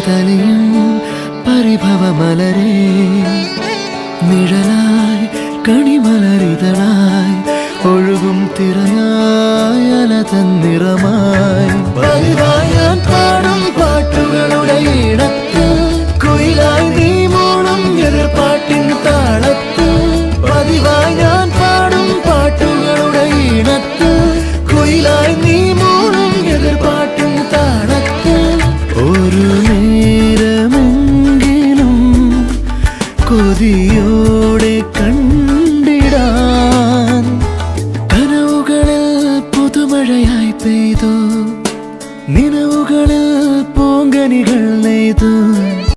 കാതലിയും പരിഭവമലരേ നിഴലായി കണിമലരിതളായി ഒഴുകും തിരയായി അല തന്നിറമായി പതിവായി ഞാൻ പാടും പാട്ടുകളുടെ ഇടത്ത് കുയിലായി നീ മൂളും എതിർപ്പാട്ടിൻ താളത്ത് പതിവായി ഞാൻ പാടും പാട്ടുകളുടെ ഇടത്ത് കുയിലായി നീ മൂളും എതിർപ്പാട്ടിൻ താളത്ത് ഒരു നേരമെങ്കിലും കൊതിയോടെ കണ്ടിടാൻ കനവുകളിൽ പുതുമഴയായി പെയ്തു നിലവുകളിൽ പൂങ്കനികൾ നെയ്തു